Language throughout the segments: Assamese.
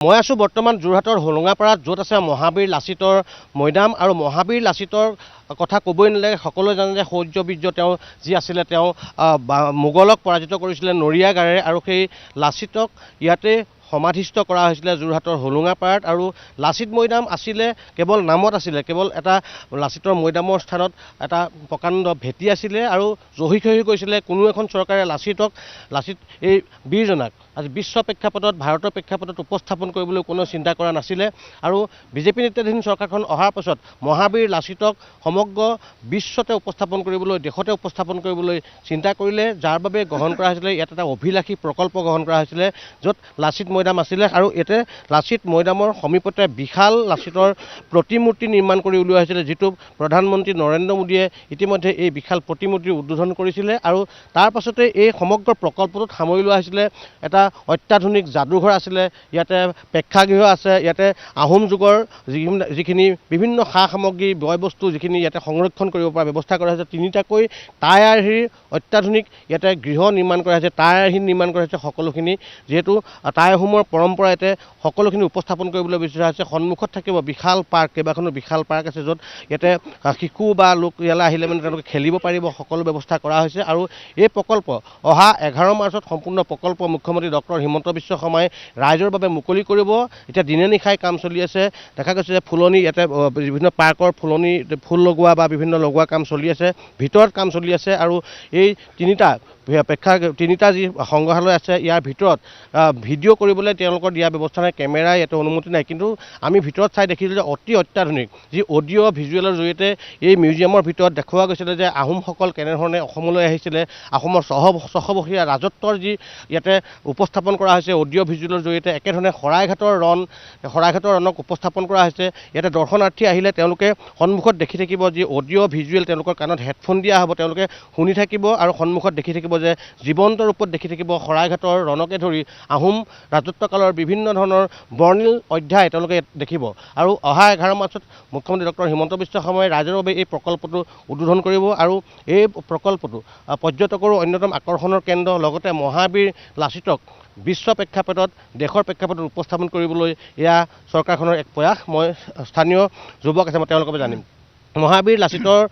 মই আছোঁ বৰ্তমান যোৰহাটৰ হোলোঙাপাৰাত, য'ত আছে মহাবীৰ লাচিতৰ মৈদাম। আৰু মহাবীৰ লাচিতৰ কথা ক'বই নালাগে, সকলোৱে জানে যে শৌৰ্যবীৰ্য তেওঁ যি আছিলে, তেওঁ মোগলক পৰাজিত কৰিছিলে নৰিয়া গাৰেৰে। আৰু সেই লাচিতক ইয়াতে সমাধিস্থ কৰা হৈছিলে যোৰহাটৰ হোলোঙাপাৰাত। আৰু লাচিত মৈদাম আছিলে কেৱল নামত আছিলে, কেৱল এটা লাচিতৰ মৈদামৰ স্থানত এটা প্ৰকাণ্ড ভেটি আছিলে। আৰু জহি খহি গৈছিলে কোনো এখন চৰকাৰে লাচিত এই বীৰজনাক আজি বিশ্ব প্ৰেক্ষাপটত, ভাৰতৰ প্ৰেক্ষাপটত উপস্থাপন কৰিবলৈ কোনেও চিন্তা কৰা নাছিলে। আৰু বিজেপি নেতৃত্বাধীন চৰকাৰখন অহাৰ পাছত মহাবীৰ লাচিতক সমগ্ৰ বিশ্বতে উপস্থাপন কৰিবলৈ, দেশতে উপস্থাপন কৰিবলৈ চিন্তা কৰিলে, যাৰ বাবে গ্ৰহণ কৰা হৈছিলে ইয়াত এটা অভিলাষী প্ৰকল্প গ্ৰহণ কৰা হৈছিলে, য'ত লাচিত মৈদাম আছিলে। আৰু ইয়াতে লাচিত মৈদামৰ সমীপতে বিশাল লাচিতৰ প্ৰতিমূৰ্তি নিৰ্মাণ কৰি উলিওৱা হৈছিলে, যিটো প্ৰধানমন্ত্ৰী নৰেন্দ্ৰ মোদীয়ে ইতিমধ্যে এই বিশাল প্ৰতিমূৰ্তিৰ উদ্বোধন কৰিছিলে। আৰু তাৰ পাছতে এই সমগ্ৰ প্ৰকল্পটোত সামৰি লোৱা হৈছিলে এটা অত্যাধুনিক যাদুঘৰ আছিলে, ইয়াতে প্ৰেক্ষাগৃহ আছে, ইয়াতে আহোম যুগৰ যিখিনি বিভিন্ন সা সামগ্ৰী, বয় বস্তু যিখিনি ইয়াতে সংৰক্ষণ কৰিব পৰা ব্যৱস্থা কৰা হৈছে। 3টাকৈ টাই আৰ্হিৰ অত্যাধুনিক ইয়াতে গৃহ নিৰ্মাণ কৰা হৈছে, টাই আৰ্হি নিৰ্মাণ কৰা হৈছে সকলোখিনি, যিহেতু টাই আহোমৰ পৰম্পৰা ইয়াতে সকলোখিনি উপস্থাপন কৰিবলৈ বিচৰা হৈছে। সন্মুখত থাকিব বিশাল পাৰ্ক, কেইবাখনো বিশাল পাৰ্ক আছে, য'ত ইয়াতে শিশু বা লোক ইয়ালৈ আহিলে মানে তেওঁলোকে খেলিব পাৰিব, সকলো ব্যৱস্থা কৰা হৈছে। আৰু এই প্ৰকল্প অহা 11 মাৰ্চত সম্পূৰ্ণ প্ৰকল্প মুখ্যমন্ত্ৰী ডক্টৰ হিমন্ত বিশ্ব শৰ্মাই ৰাইজৰ বাবে মুকলি কৰিব। এতিয়া দিনে নিশাই কাম চলি আছে, দেখা গৈছে যে ফুলনি ইয়াতে বিভিন্ন পাৰ্কৰ ফুলনি ফুল লগোৱা বা বিভিন্ন লগোৱা কাম চলি আছে, ভিতৰত কাম চলি আছে। আৰু এই তিনিটা যি সংগ্ৰহালয় আছে, ইয়াৰ ভিতৰত ভিডিঅ' কৰিবলৈ তেওঁলোকৰ দিয়া ব্যৱস্থা নাই, কেমেৰা ইয়াতে অনুমতি নাই। কিন্তু আমি ভিতৰত চাই দেখিলোঁ যে অতি অত্যাধুনিক যি অডিঅ' ভিজুৱেলৰ জৰিয়তে এই মিউজিয়ামৰ ভিতৰত দেখুওৱা গৈছিলে যে আহোমসকল কেনেধৰণে অসমলৈ আহিছিলে, আহোমৰ ছশবছৰীয়া ৰাজত্বৰ যি ইয়াতে উপস্থাপন কৰা হৈছে অডিঅ' ভিজুৱেলৰ জৰিয়তে। একেধৰণে শৰাইঘাটৰ ৰণক উপস্থাপন কৰা হৈছে। ইয়াতে দৰ্শনাৰ্থী আহিলে তেওঁলোকে সন্মুখত দেখি থাকিব যি অডিঅ' ভিজুৱেল, তেওঁলোকৰ কাণত হেডফোন দিয়া হ'ব, তেওঁলোকে শুনি থাকিব আৰু সন্মুখত দেখি থাকিব যে জীৱন্ত ৰূপত দেখি থাকিব শৰাইঘাটৰ ৰণকে ধৰি আহোম ৰাজত্বকালৰ বিভিন্ন ধৰণৰ বৰ্ণিল অধ্যায় তেওঁলোকে দেখিব। আৰু অহা 11 মাৰ্চত মুখ্যমন্ত্ৰী ডক্টৰ হিমন্ত বিশ্ব শৰ্মাই ৰাইজৰ বাবে এই প্ৰকল্পটো উদ্বোধন কৰিব। আৰু এই প্ৰকল্পটো পৰ্যটকৰো অন্যতম আকৰ্ষণৰ কেন্দ্ৰ, লগতে মহাবীৰ লাচিতক বিশ্ব প্ৰেক্ষাপটত, দেশৰ প্ৰেক্ষাপটত উপস্থাপন কৰিবলৈ এয়া চৰকাৰখনৰ এক প্ৰয়াস। মই স্থানীয় যুৱক আছে, মই তেওঁলোকৰ পৰা জানিম। মহাবীৰ লাচিতৰ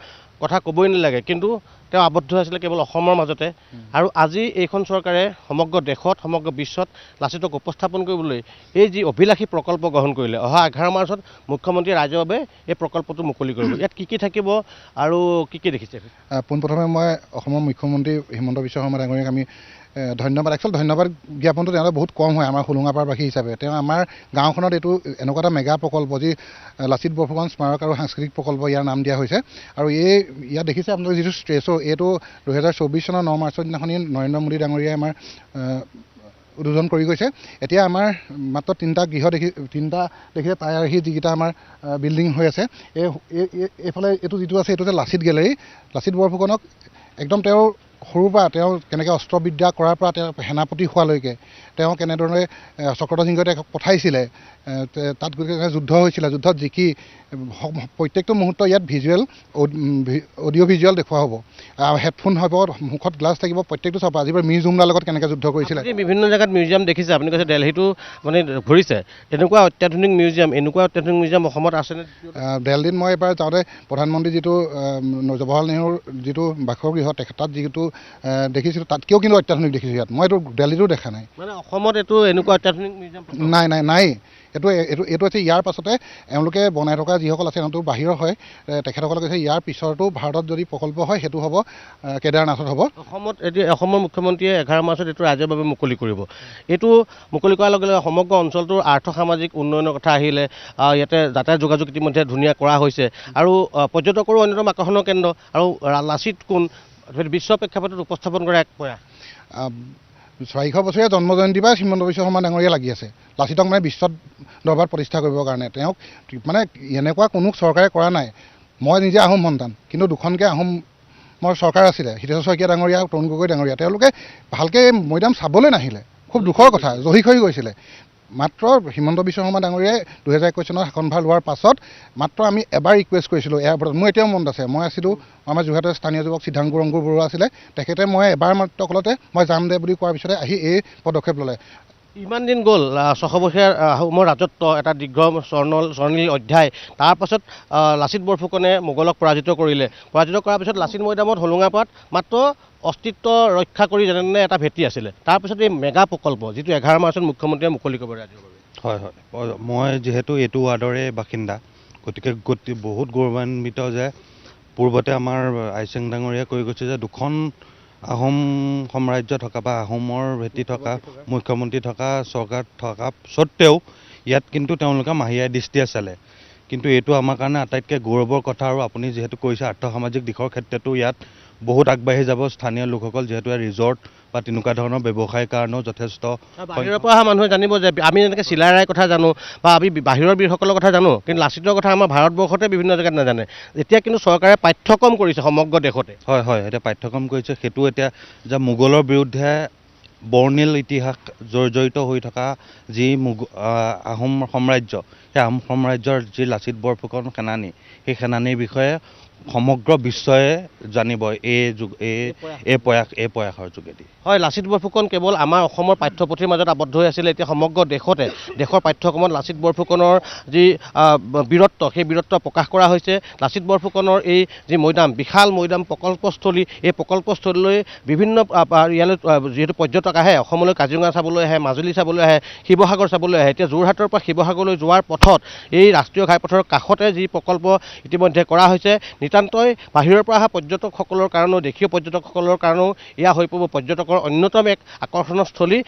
কথা ক'বই নালাগে, কিন্তু তেওঁ আবদ্ধ আছিলে কেৱল অসমৰ মাজতে। আৰু আজি এইখন চৰকাৰে সমগ্ৰ দেশত, সমগ্ৰ বিশ্বত লাচিতক উপস্থাপন কৰিবলৈ এই যি অভিলাষী প্ৰকল্প গ্ৰহণ কৰিলে, অহা 11 মাৰ্চত মুখ্যমন্ত্ৰীয়ে ৰাইজৰ বাবে এই প্ৰকল্পটো মুকলি কৰিব। ইয়াত কি থাকিব আৰু কি দেখিছে? পোনপ্ৰথমে মই অসমৰ মুখ্যমন্ত্ৰী হিমন্ত বিশ্ব শৰ্মা ডাঙৰীয়াক আমি ধন্যবাদ জ্ঞাপনটো তেওঁলোকে বহুত কম হয় আমাৰ হোলোঙাপাৰবাসী হিচাপে। তেওঁ আমাৰ গাঁওখনত এইটো এনেকুৱা এটা মেগা প্ৰকল্প, যি লাচিত বৰফুকন স্মাৰক আৰু সাংস্কৃতিক প্ৰকল্প ইয়াৰ নাম দিয়া হৈছে। আৰু ইয়াত দেখিছে আপোনালোকে যিটো ষ্ট্ৰেছো, এইটো 2024 চনৰ 9 মাৰ্চৰ দিনাখনি নৰেন্দ্ৰ মোদী ডাঙৰীয়াই আমাৰ উদ্বোধন কৰি গৈছে। এতিয়া আমাৰ মাত্ৰ 3টা গৃহ দেখিছে টাই আৰ্হি যিকেইটা আমাৰ বিল্ডিং হৈ আছে। এইফালে এইটো যিটো আছে, এইটো যে লাচিত গেলেৰী, লাচিত বৰফুকনক একদম তেওঁৰ সৰুৰ পৰা তেওঁ কেনেকৈ অস্ত্ৰবিদ্যা কৰাৰ পৰা তেওঁ সেনাপতি হোৱালৈকে তেওঁ কেনেধৰণে চক্ৰধ্বজ সিংহই তেওঁক পঠাইছিলে, তাত যুদ্ধ হৈছিলে, যুদ্ধত জিকি প্ৰত্যেকটো মুহূৰ্ত ইয়াত অডিঅ' ভিজুৱেল দেখুওৱা হ'ব, হেডফোন হ'ব, মুখত গ্লাছ থাকিব, প্ৰত্যেকটো চাব। আজিৰ মীৰ জুমলাৰ লগত কেনেকৈ যুদ্ধ কৰিছিলে। বিভিন্ন জেগাত মিউজিয়াম দেখিছে, আপুনি কৈছে দিল্লীটো মানে ঘূৰিছে, এনেকুৱা অত্যাধুনিক মিউজিয়াম অসমত আছেনে? দিল্লীত মই এবাৰ যাওঁতে প্ৰধানমন্ত্ৰী যিটো জৱাহৰলাল নেহৰুৰ যিটো বাসগৃহ, তাত যিটো দেখিছিলোঁ, তাতকৈও কিন্তু অত্যাধুনিক দেখিছোঁ ইয়াত। মই এইটো দিল্লীতো দেখা নাই। মানে অসমত এইটো এনেকুৱা অত্যাধুনিক মিউজিয়াম নাই। এইটো হৈছে ইয়াৰ পাছতে এওঁলোকে বনাই থকা যিসকল আছে তেওঁলোক বাহিৰৰ হয়, তেখেতসকলে কৈছে ইয়াৰ পিছতো ভাৰতত যদি প্ৰকল্প হয় সেইটো হ'ব কেদাৰনাথত হ'ব। অসমৰ মুখ্যমন্ত্ৰীয়ে 11 মাৰ্চত এইটো ৰাইজৰ বাবে মুকলি কৰিব। এইটো মুকলি কৰাৰ লগে লগে সমগ্ৰ অঞ্চলটোৰ আৰ্থ সামাজিক উন্নয়নৰ কথা আহিলে, ইয়াতে যাতায়াত যোগাযোগ ইতিমধ্যে ধুনীয়া কৰা হৈছে। আৰু পৰ্যটকৰো অন্যতম আকৰ্ষণৰ কেন্দ্ৰ। আৰু লাচিত কোন বিশ্ব প্ৰেক্ষাপটত উপস্থাপন কৰা এক প্ৰয়াস। 400 বছৰীয়া জন্মজয়ন্তী বা হিমন্ত বিশ্ব শৰ্মা ডাঙৰীয়া লাগি আছে লাচিতক মানে বিশ্বত দৰবাৰত প্ৰতিষ্ঠা কৰিবৰ কাৰণে। তেওঁক মানে এনেকুৱা কোনো চৰকাৰে কৰা নাই। মই নিজে আহোম সন্তান, কিন্তু দুখনকৈ আহোমৰ চৰকাৰ আছিলে, হিতেশ্বৰ শইকীয়া ডাঙৰীয়া, তৰুণ গগৈ ডাঙৰীয়া, তেওঁলোকে ভালকৈ মৈদাম চাবলৈ নাহিলে। খুব দুখৰ কথা, জহি খহি গৈছিলে। মাত্ৰ হিমন্ত বিশ্ব শৰ্মা ডাঙৰীয়াই 2021 চনত শাসনভাৰ লোৱাৰ পাছত মাত্ৰ আমি এবাৰ ৰিকুৱেষ্ট কৰিছিলোঁ এয়াৰপৰ্টত। মোৰ এতিয়াও মনত আছে, মই আছিলোঁ, আমাৰ যোৰহাটৰ স্থানীয় যুৱক সিদ্ধাংকুৰ বৰুৱা আছিলে, তেখেতে মই এবাৰ মাত্ৰ কলতে মই যাম দে বুলি কোৱাৰ পিছতে আহি এই পদক্ষেপ ল'লে। ইমান দিন গ'ল 600 বছৰীয়া আহোমৰ ৰাজত্ব এটা দীৰ্ঘ স্বৰ্ণীল অধ্যায়। তাৰ পাছত লাচিত বৰফুকনে মোগলক পৰাজিত কৰিলে। পৰাজিত কৰাৰ পিছত লাচিত মৈদামত হোলোঙাপাৰাত মাত্ৰ অস্তিত্ব ৰক্ষা কৰি যেনে এটা ভেটি আছিলে। তাৰপিছত এই মেগা প্ৰকল্প যিটো 11 মাৰ্চত মুখ্যমন্ত্ৰীয়ে মুকলি কৰিব ৰাজ্যৰ বাবে। হয় হয়, মই যিহেতু এইটো ৱাৰ্ডৰে বাসিন্দা, গতিকে বহুত গৌৰৱান্বিত যে পূৰ্বতে আমাৰ আইচেং ডাঙৰীয়াই কৈ গৈছে যে দুখন আহোম সাম্ৰাজ্য থকা বা আহোমৰ ভেটি থকা মুখ্যমন্ত্ৰী থকা চৰকাৰ থকা স্বত্তেও ইয়াত কিন্তু তেওঁলোকে মাহিয়াই দৃষ্টিয়ে চালে। কিন্তু এইটো আমাৰ কাৰণে আটাইতকৈ গৌৰৱৰ কথা। আৰু আপুনি যিহেতু কৈছে আৰ্থসামাজিক দিশৰ ক্ষেত্ৰতো ইয়াত বহুত আগবাঢ়ি যাব স্থানীয় লোকসকল, যিহেতু ইয়াত ৰিজৰ্ট বা তেনেকুৱা ধৰণৰ ব্যৱসায়ৰ কাৰণেও যথেষ্ট। বাহিৰৰ পৰা অহা মানুহে জানিব যে আমি যেনেকৈ চিলাৰায়ৰ কথা জানো বা আমি বাহিৰৰ বীৰসকলৰ কথা জানো, কিন্তু লাচিতৰ কথা আমাৰ ভাৰতবৰ্ষতে বিভিন্ন জেগাত নাজানে। এতিয়া কিন্তু চৰকাৰে পাঠ্যক্ৰম কৰিছে সমগ্ৰ দেশতে। হয় হয়, এতিয়া পাঠ্যক্ৰম কৰিছে। সেইটো এতিয়া যে মোগলৰ বিৰুদ্ধে বৰ্ণিল ইতিহাস জড়িত হৈ থকা যি আহোম সাম্ৰাজ্য, সেই আহোম সাম্ৰাজ্যৰ যি লাচিত বৰফুকন সেনানী, সেই সেনানীৰ বিষয়ে সমগ্ৰ বিশ্বই জানিব এই প্ৰয়াসৰ যোগেদি। হয়, লাচিত বৰফুকন কেৱল আমাৰ অসমৰ পাঠ্যপুথিৰ মাজত আবদ্ধ হৈ আছিলে। এতিয়া সমগ্ৰ দেশতে দেশৰ পাঠ্যক্ৰমত লাচিত বৰফুকনৰ যি বীৰত্ব, সেই বীৰত্ব প্ৰকাশ কৰা হৈছে। লাচিত বৰফুকনৰ এই যি মৈদাম, বিশাল মৈদাম প্ৰকল্পস্থলী, এই প্ৰকল্পস্থলীলৈ বিভিন্ন ইয়ালৈ যিহেতু পৰ্যটক আহে, অসমলৈ কাজিৰঙা চাবলৈ আহে, মাজুলী চাবলৈ আহে, শিৱসাগৰ চাবলৈ আহে। এতিয়া যোৰহাটৰ পৰা শিৱসাগৰলৈ যোৱাৰ পথত এই ৰাষ্ট্ৰীয় ঘাইপথৰ কাষতে যি প্ৰকল্প ইতিমধ্যে কৰা হৈছে, নিতান্তই বাহিৰৰ পৰা অহা পৰ্যটকসকলৰ কাৰণেও, দেশীয় পৰ্যটকসকলৰ কাৰণেও এয়া হৈ পৰিব পৰ্যটকৰ অন্যতম এক আকৰ্ষণৰ স্থলী।